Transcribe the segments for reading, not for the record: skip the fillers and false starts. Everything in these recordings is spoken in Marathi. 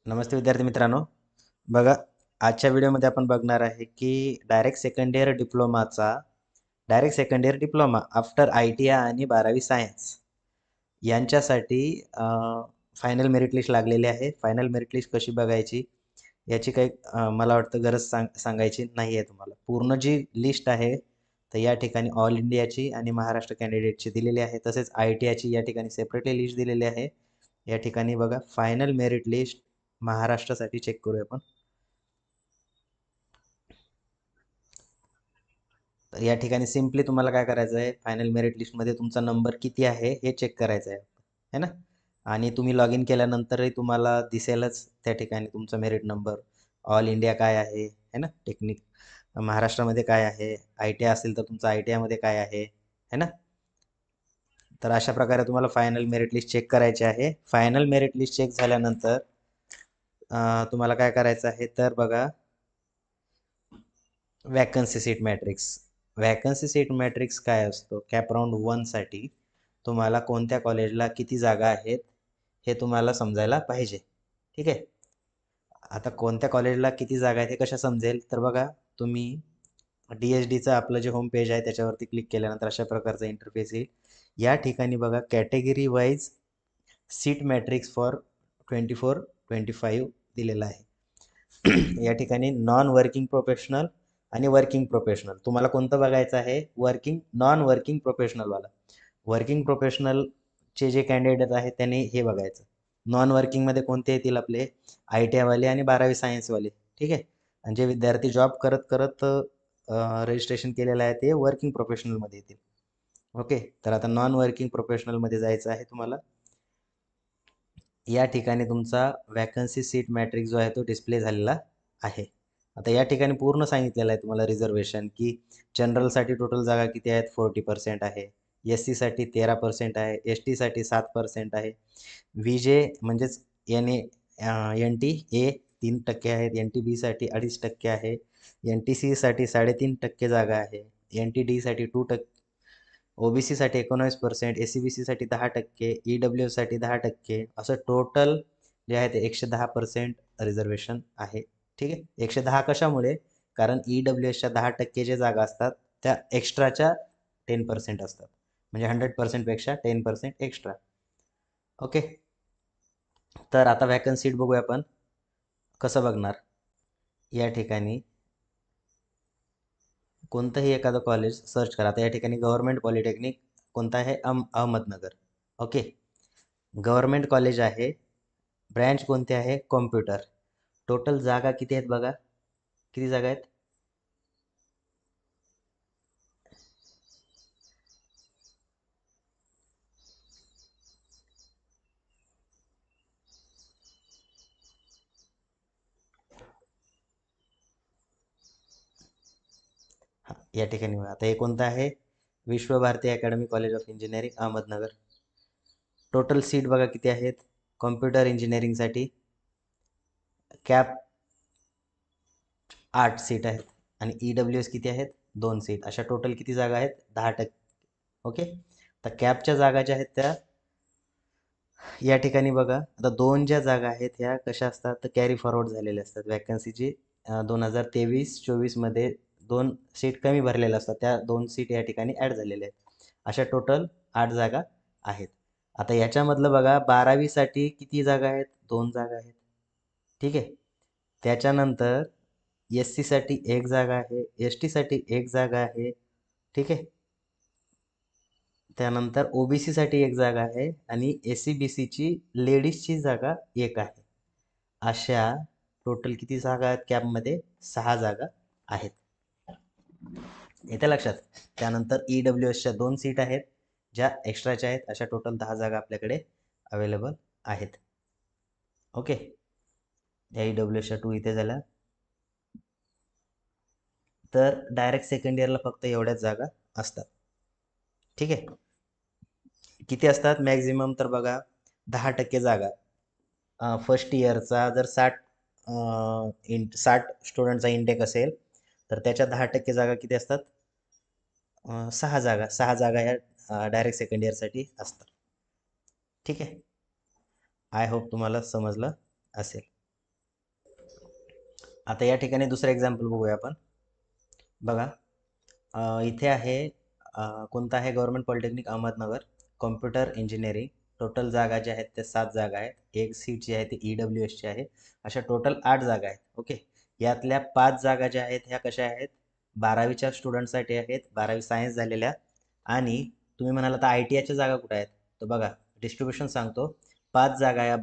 नमस्ते विद्यार्थी मित्रांनो. बघा, आजच्या व्हिडिओमध्ये आपण बघणार आहे की direct second year diploma after ITI आणि 12वी सायन्स यांच्यासाठी फायनल मेरिट लिस्ट लागलेली आहे. फायनल मेरिट लिस्ट कशी बघायची याची काही मला वाटतं गरज सांगायची नाही आहे तुम्हाला. पूर्ण जी लिस्ट आहे तर या ठिकाणी ऑल इंडियाची आणि महाराष्ट्र कॅन्डिडेटची दिलेली आहे. तसेच ITIची या ठिकाणी सेपरेटली लिस्ट दिलेली आहे. या ठिकाणी बघा, फायनल मेरिट लिस्ट महाराष्ट्रासाठी चेक करूया आपण. तर या ठिकाणी सिम्पली तुम्हाला काय करायचं आहे, फायनल मेरिट लिस्टमध्ये तुमचा नंबर किती आहे हे चेक करायचं आहे ना. आणि तुम्ही लॉग इन केल्यानंतरही तुम्हाला दिसेलच त्या ठिकाणी तुमचा मेरिट नंबर. ऑल इंडिया काय आहे ना, टेक्निक महाराष्ट्रामध्ये काय आहे, ITI असेल तर तुमचं ITI मध्ये काय आहे ना. तर अशा प्रकारे तुम्हाला फायनल मेरिट लिस्ट चेक करायची आहे. फायनल मेरिट लिस्ट चेक झाल्यानंतर तुम्हाला काय करायचं आहे तर बघा, vacancy seat matrix. Vacancy seat matrix काय असतो, कॅप राऊंड 1 साठी तुम्हाला कोणत्या कॉलेजला किती जागा आहेत हे तुम्हाला समजायला पाहिजे. ठीक आहे. आता कोणत्या कॉलेजला किती जागा आहेत हे कशा समजेल, तर बघा, तुम्ही DSDचं आपलं जे होम पेज आहे त्याच्यावरती क्लिक केल्यानंतर अशा प्रकारचा इंटरफेस येईल. या ठिकाणी बघा, category wise seat matrix for 24-25 दिलेला आहे. या ठिकाणी नॉन वर्किंग प्रोफेशनल आणि वर्किंग प्रोफेशनल तुम्हाला कोणतं बघायचं आहे, नॉन वर्किंग प्रोफेशनलवाला. वर्किंग प्रोफेशनलचे जे कॅन्डिडेट आहेत त्यांनी हे बघायचं. नॉन वर्किंगमध्ये कोणते येतील, आपले ITI वाले आणि 12वी सायन्सवाले. ठीक आहे. आणि जे विद्यार्थी जॉब करत करत रजिस्ट्रेशन केलेलं आहे ते वर्किंग प्रोफेशनलमध्ये येतील. ओके. तर आता नॉन वर्किंग प्रोफेशनलमध्ये जायचं आहे तुम्हाला. या ठिकाणी तुमचा वॅकन्सी सीट मॅट्रिक्स जो आहे तो डिस्प्ले झालेला आहे. आता या ठिकाणी पूर्ण सांगितलेलं आहे तुम्हाला रिझर्वेशन, की जनरलसाठी टोटल जागा किती आहेत, 40% आहे. SC साठी 13% आहे. ST साठी 7% आहे. VJ म्हणजेच NT A 3% आहेत. NTB साठी 2.5% आहे. NTC साठी 3.5% जागा आहे. NTD साठी 2%, OBC साठी 19%, SCBC साठी 10%, EWS साठी 10%, असं टोटल जे आहे ते 110% रिझर्वेशन आहे. ठीक आहे. 110 कशामुळे, कारण EWSच्या 10% जे जागा असतात त्या एक्स्ट्राच्या 10% असतात. म्हणजे 100% पेक्षा 10% एक्स्ट्रा. ओके. तर आता वॅकन्सी सीट बघूया आपण कसं बघणार. या ठिकाणी कोणतंही एखादं कॉलेज सर्च करा. आता या ठिकाणी गव्हर्नमेंट पॉलिटेक्निक कोणतं आहे, अहमदनगर. ओके. गव्हर्नमेंट कॉलेज आहे. ब्रँच कोणते आहे, कॉम्प्युटर. टोटल जागा किती आहेत बघा, किती जागा आहेत. हा, या ठिकाणी बघा. आता हे कोणतं आहे, Vishwabharati academy college of engineering Ahmednagar. Total seat बघा किती आहेत, कॉम्प्युटर इंजिनिअरिंगसाठी कॅप 8 सीट आहेत. आणि EWS किती आहेत, 2 सीट. अशा टोटल किती जागा आहेत, 10%. ओके. तर कॅपच्या जागा ज्या आहेत त्या या ठिकाणी बघा, आता 2 ज्या जागा आहेत ह्या कशा असतात, तर कॅरी फॉरवर्ड झालेल्या असतात. वॅकन्सीची 2023-24 मध्ये 2 सीट कमी भरलेल्या असतात, त्या 2 सीट या ठिकाणी ॲड झालेल्या आहेत. अशा टोटल 8 जागा आहेत. आता याच्यामधलं बघा, 12वी साठी किती जागा आहेत, 2 जागा आहेत. ठीक आहे. त्याच्यानंतर SC साठी 1 जागा आहे. ST साठी 1 जागा आहे. ठीक आहे. त्यानंतर OBC साठी 1 जागा आहे आणि SCBCची लेडीजची जागा 1 आहे. अशा टोटल किती जागा आहेत कॅबमध्ये, 6 जागा आहेत. येत्या लक्षात. त्यानंतर EWSच्या 2 सीट आहेत ज्या एक्स्ट्राच्या आहेत. अशा टोटल 10 जागा आपल्याकडे अवेलेबल आहेत. ओके. या EWSच्या 2 इथे झाल्या. तर डायरेक्ट सेकंड इयरला फक्त एवढ्याच जागा असतात. ठीक आहे. किती असतात मॅक्झिमम, तर बघा, 10% जागा. फर्स्ट इयरचा जर 60 स्टुडंटचा इंटेक असेल तर त्याच्या 10% जागा किती असतात, 6 जागा या डायरेक्ट सेकंड इयरसाठी असतात. ठीक आहे. आय होप तुम्हाला समजलं असेल. आता या ठिकाणी दुसरं एक्झाम्पल बघूया आपण. बघा, इथे आहे कोणतं आहे, government polytechnic Ahmednagar, computer engineering. Total जागा ज्या आहेत त्या 7 जागा आहेत. एक सीट जी आहे ती EWSची आहे. अशा टोटल 8 जागा आहेत. ओके. यातल्या 5 जागा ज्या आहेत ह्या कशा आहेत, 12वीच्या स्टुडंटसाठी आहेत, 12वी सायन्स झालेल्या. आणि तुम्ही म्हणाल तर ITIच्या जागा कुठे आहेत, तर बघा डिस्ट्रीब्युशन सांगतो. 5 जागा या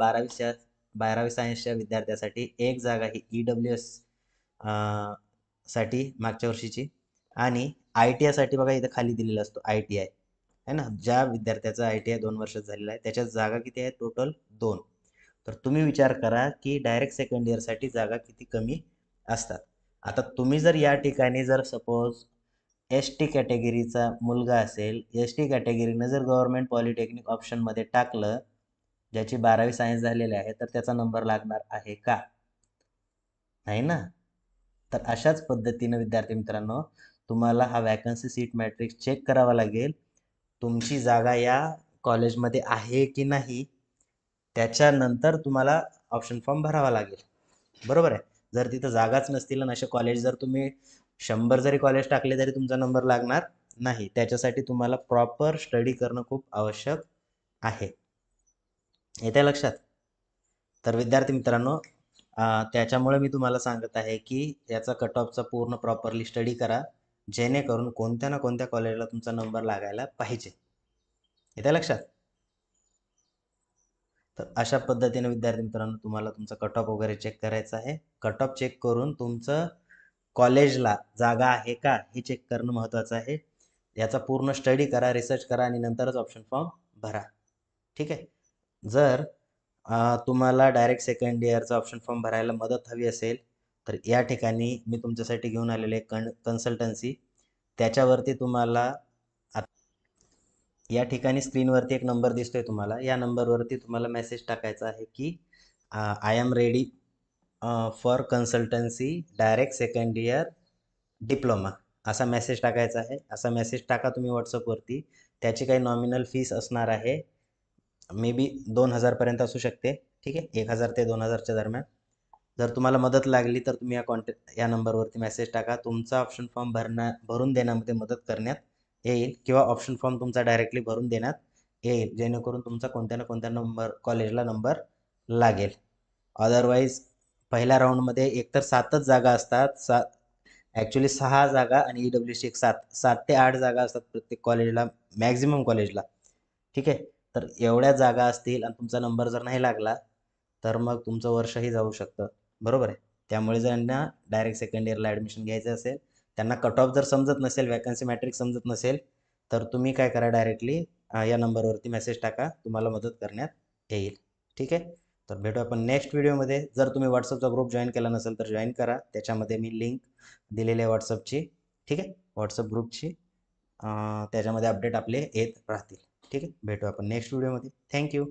12वी सायन्सच्या विद्यार्थ्यासाठी, एक जागा ही EWS साठी मागच्या वर्षीची. आणि ITI साठी बघा इथं खाली दिलेला असतो ITI आहे ना, ज्या विद्यार्थ्याचा ITI 2 वर्षात झालेला आहे त्याच्या जागा किती आहेत, टोटल 2. तर तुम्ही विचार करा की डायरेक्ट सेकंड इयरसाठी जागा किती कमी असतात. आता तुम्ही जर या ठिकाणी जर सपोज ST कॅटेगरीचा मुलगा असेल, ST कॅटेगरीनं जर गव्हर्नमेंट पॉलिटेक्निक ऑप्शनमध्ये टाकलं, ज्याची 12वी सायन्स झालेली आहे, तर त्याचा नंबर लागणार आहे का? नाही ना. तर अशाच पद्धतीनं विद्यार्थी मित्रांनो, तुम्हाला हा वॅकन्सी सीट मॅट्रिक्स चेक करावा लागेल. तुमची जागा या कॉलेजमध्ये आहे की नाही, त्याच्यानंतर तुम्हाला ऑप्शन फॉर्म भरावा लागेल. बरोबर आहे. जर तिथं जागाच नसतील आणि असे कॉलेज जर तुम्ही 100 जरी कॉलेज टाकले तरी तुमचा नंबर लागणार नाही. त्याच्यासाठी तुम्हाला प्रॉपर स्टडी करणं खूप आवश्यक आहे. येते लक्षात? तर विद्यार्थी मित्रांनो, त्याच्यामुळे मी तुम्हाला सांगत आहे की याचा कट ऑफचा पूर्ण प्रॉपरली स्टडी करा, जेणेकरून कोणत्या ना कोणत्या कॉलेजला तुमचा नंबर लागायला पाहिजे. येते लक्षात? तर अशा पद्धतीने विद्यार्थी मित्रांनो तुम्हाला तुमचा कट ऑफ वगैरे चेक करायचा आहे. कट ऑफ चेक करून तुमचं कॉलेजला जागा आहे का हे चेक करणं महत्त्वाचं आहे. याचा पूर्ण स्टडी करा, रिसर्च करा आणि नंतरच ऑप्शन फॉर्म भरा. ठीक आहे. जर तुम्हाला डायरेक्ट सेकंड इयरचा ऑप्शन फॉर्म भरायला मदत हवी असेल, तर या ठिकाणी मी तुमच्यासाठी घेऊन आलेले कन्सल्टन्सी, त्याच्यावरती तुम्हाला या ठिकाणी स्क्रीनवरती एक नंबर दिसतोय तुम्हाला, या नंबरवरती तुम्हाला मेसेज टाकायचा आहे की I am ready for consultancy direct second year diploma, असा मेसेज टाकायचा आहे. असा मेसेज टाका तुम्ही व्हॉट्सअपवरती. त्याची काही नॉमिनल फीस असणार आहे, मे बी 2,000 पर्यंत असू शकते. ठीक आहे, 1,000 ते 2,000च्या दरम्यान. जर तुम्हाला मदत लागली तर तुम्ही या नंबरवरती मेसेज टाका. तुमचा ऑप्शन फॉर्म भरून देण्यामध्ये मदत करण्यात येईल, किंवा ऑप्शन फॉर्म तुमचा डायरेक्टली भरून देण्यात येईल, जेणेकरून तुमचा कोणत्या ना कोणत्या कॉलेजला नंबर लागेल. अदरवाईज पहिल्या राऊंडमध्ये एकतर 7च जागा असतात. ॲक्च्युली 6 जागा आणि EWC एक 7 ते 8 जागा असतात प्रत्येक कॉलेजला, मॅक्झिमम कॉलेजला. ठीक आहे. तर एवढ्या जागा असतील आणि तुमचा नंबर जर नाही लागला, तर मग तुमचं वर्षही जाऊ शकतं. बरोबर आहे. त्यामुळे ज्यांना डायरेक्ट सेकंड इयरला ॲडमिशन घ्यायचं असेल, त्यांना कट ऑफ जर समजत नसेल, वॅकन्सी मॅट्रिक्स समजत नसेल, तर तुम्ही काय करा, डायरेक्टली या नंबरवरती मेसेज टाका, तुम्हाला मदत करण्यात येईल. ठीक आहे. तर भेटू आपण नेक्स्ट व्हिडिओमध्ये. जर तुम्ही व्हॉट्सअपचा ग्रुप जॉईन केला नसेल तर जॉईन करा. त्याच्यामध्ये मी लिंक दिलेली आहे व्हॉट्सअपची. ठीक आहे, व्हॉट्सअप ग्रुपची. त्याच्यामध्ये अपडेट आपले येत राहतील. ठीक आहे, भेटू आपण नेक्स्ट व्हिडिओमध्ये. थँक्यू.